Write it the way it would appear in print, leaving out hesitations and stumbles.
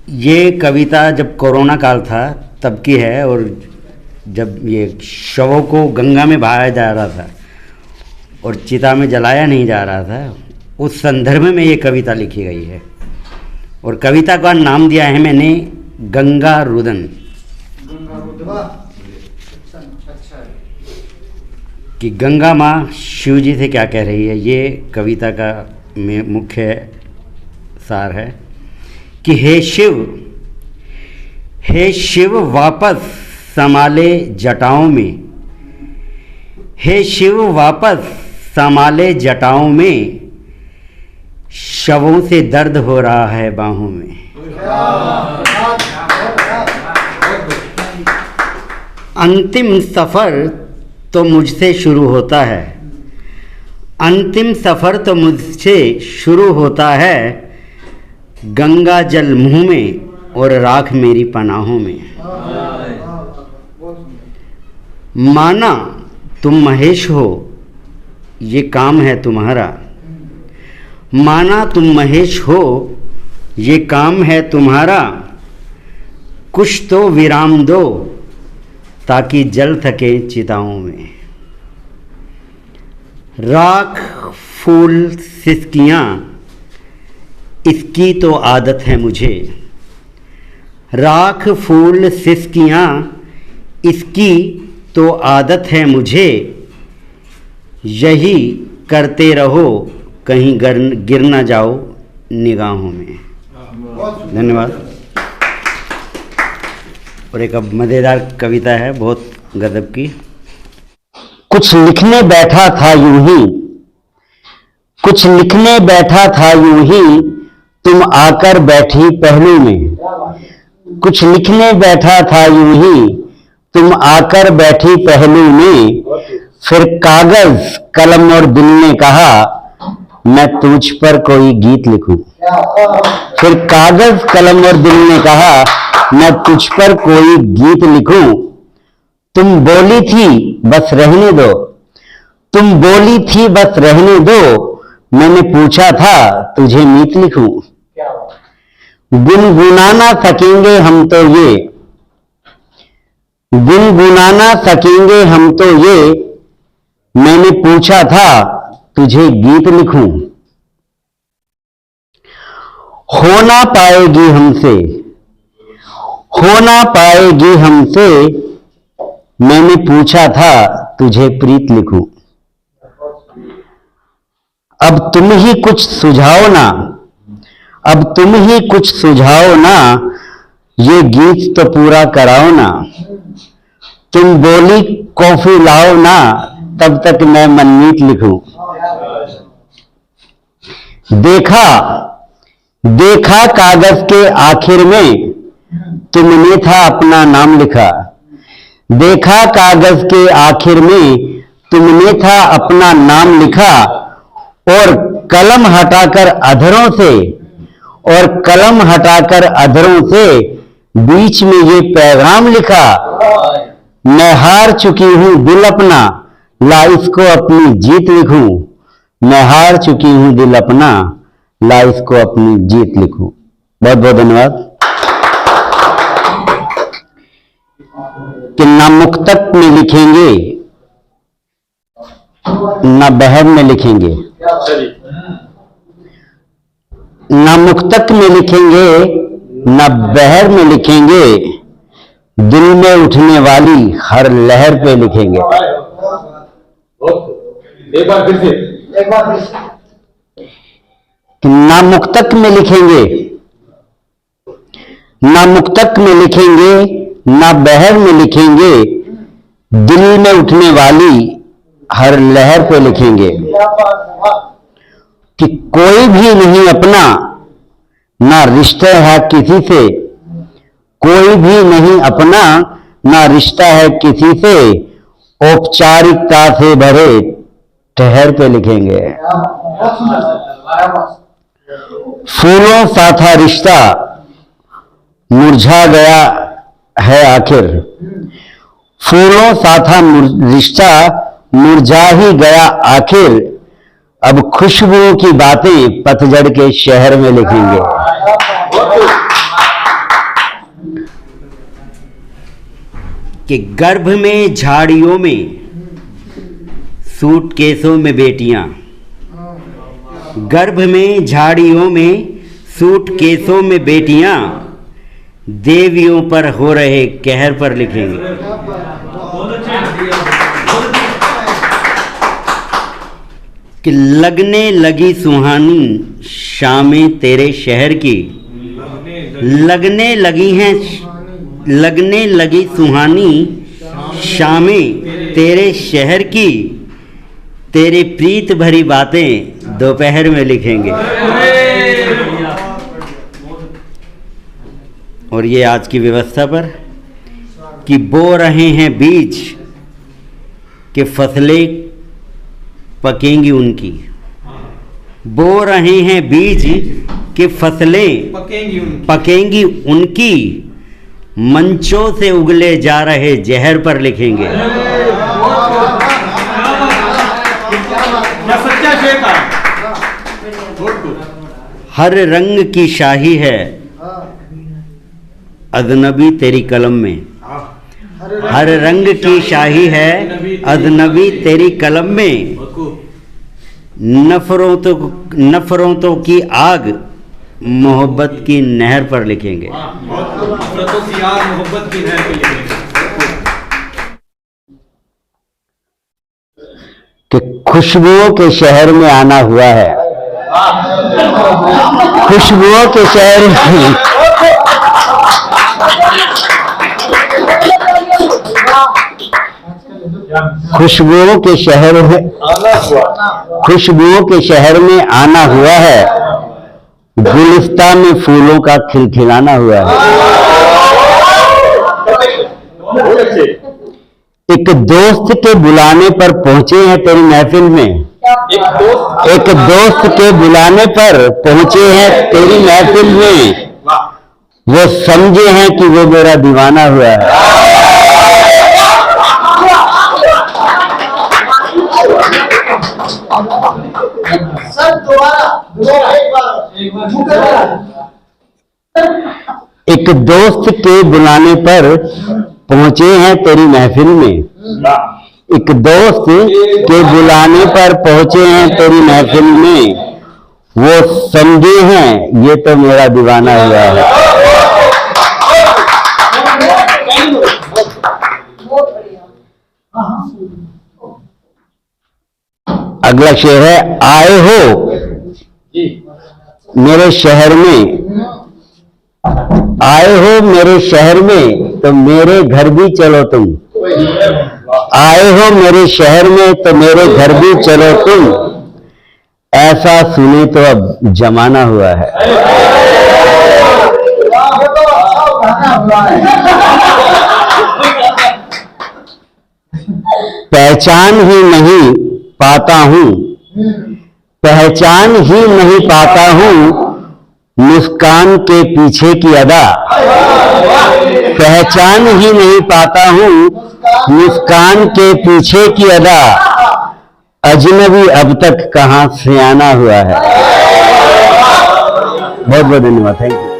ये कविता जब कोरोना काल था तब की है, और जब ये शवों को गंगा में बहाया जा रहा था और चिता में जलाया नहीं जा रहा था, उस संदर्भ में ये कविता लिखी गई है। और कविता का नाम दिया है मैंने गंगा रुदन, कि गंगा माँ शिव जी से क्या कह रही है। ये कविता का मुख्य सार है कि हे शिव वापस संभाले जटाओं में, हे शिव वापस संभाले जटाओं में, शवों से दर्द हो रहा है बाहों में। अंतिम सफ़र तो मुझसे शुरू होता है, अंतिम सफ़र तो मुझसे शुरू होता है, गंगा जल मुँह में और राख मेरी पनाहों में। माना तुम महेश हो, ये काम है तुम्हारा, माना तुम महेश हो, ये काम है तुम्हारा, कुछ तो विराम दो ताकि जल सके चिताओं में। राख फूल सिसकियाँ इसकी तो आदत है मुझे, राख फूल सिसकियाँ इसकी तो आदत है मुझे, यही करते रहो कहीं गिर ना जाओ निगाहों में। धन्यवाद। और एक अब मज़ेदार कविता है बहुत गजब की। कुछ लिखने बैठा था यूं ही, कुछ लिखने बैठा था यूं ही, तुम आकर बैठी पहलू में। कुछ लिखने बैठा था यूं ही, तुम आकर बैठी पहलू में। फिर कागज कलम और दिल ने कहा मैं तुझ पर कोई गीत लिखूं। फिर कागज कलम और दिल ने कहा मैं तुझ पर कोई गीत लिखूं। तुम बोली थी बस रहने दो, तुम बोली थी बस रहने दो, मैंने पूछा था तुझे मीत लिखूं। गुनगुनाना सकेंगे हम तो ये, गुनगुनाना सकेंगे हम तो ये, मैंने पूछा था तुझे गीत लिखूं। हो ना पाएगी हमसे, हो ना पाएगी हमसे, मैंने पूछा था तुझे प्रीत लिखूं। अब तुम ही कुछ सुझाओ ना, अब तुम ही कुछ सुझाओ ना, ये गीत तो पूरा कराओ ना। तुम बोली कॉफी लाओ ना, तब तक मैं मनमीत लिखूं। देखा देखा कागज के आखिर में, तुमने था अपना नाम लिखा। देखा कागज के आखिर में, तुमने था अपना नाम लिखा, और कलम हटाकर अधरों से, और कलम हटाकर अधरों से, बीच में ये पैगाम लिखा। मैं हार चुकी हूं दिल अपना, ला इसको अपनी जीत लिखूं। मैं हार चुकी हूं दिल अपना, ला इसको अपनी जीत लिखूं। बहुत बहुत धन्यवाद। कि ना मुक्तक में लिखेंगे ना बहर में लिखेंगे, ना मुक्तक में लिखेंगे ना बहर में लिखेंगे, दिल में उठने वाली हर लहर पे लिखेंगे। एक बार फिर से, एक बार फिर से। ना मुक्तक में लिखेंगे, ना मुक्तक में लिखेंगे, ना बहर में लिखेंगे, दिल में उठने वाली हर लहर पे लिखेंगे। कि कोई भी नहीं अपना, ना रिश्ता है किसी से, कोई भी नहीं अपना, ना रिश्ता है किसी से, औपचारिकता से भरे ठहर पे लिखेंगे। फूलों सा था रिश्ता मुरझा गया है आखिर, फूलों सा था रिश्ता मुरझा ही गया आखिर, अब खुशबू की बातें पतझड़ के शहर में लिखेंगे। कि गर्भ में झाड़ियों में सूटकेसों में बेटियां, गर्भ में झाड़ियों में सूटकेसों में बेटियां देवियों पर हो रहे कहर पर लिखेंगे। कि लगने लगी सुहानी शामें तेरे शहर की, लगने लगी सुहानी शामें तेरे शहर की, तेरी प्रीत भरी बातें दोपहर में लिखेंगे। और ये आज की व्यवस्था पर कि बो रहे हैं बीज कि फसलें पकेंगी उनकी, बो रहे हैं बीज कि फसलें पकेंगी उनकी, मंचों से उगले जा रहे जहर पर लिखेंगे। हर रंग की शाही है अजनबी तेरी कलम में, हर रंग की शाही है अजनबी तेरी कलम में, नफरतों की आग मोहब्बत की नहर पर लिखेंगे। नफरतों की आग मोहब्बत की नहर पर लिखेंगे। कि खुशबुओं के शहर में आना हुआ है, खुशबुओं के शहर में, खुशबुओं के शहर में, खुशबुओं के शहर में आना हुआ है, गुलिस्ता में फूलों का खिलखिलाना हुआ है। एक दोस्त के बुलाने पर पहुंचे हैं तेरी महफिल में, एक दोस्त के बुलाने पर पहुंचे हैं तेरी महफिल में, वो समझे हैं कि वो मेरा दीवाना हुआ है। एक दोस्त के बुलाने पर पहुंचे हैं तेरी महफिल में, एक दोस्त के बुलाने पर पहुंचे हैं तेरी महफिल में, वो समझे हैं ये तो मेरा दीवाना हुआ है। अगला शेर है, आए हो मेरे शहर में, आए हो मेरे शहर में तो मेरे घर भी चलो तुम, आए हो मेरे शहर में तो मेरे घर भी चलो तुम, ऐसा सुने तो अब जमाना हुआ है। पहचान ही नहीं पाता हूं, पहचान ही नहीं पाता हूं मुस्कान के पीछे की अदा, पहचान ही नहीं पाता हूं मुस्कान के पीछे की अदा, अजनबी अब तक कहां से आना हुआ है। बहुत बहुत धन्यवाद, थैंक यू।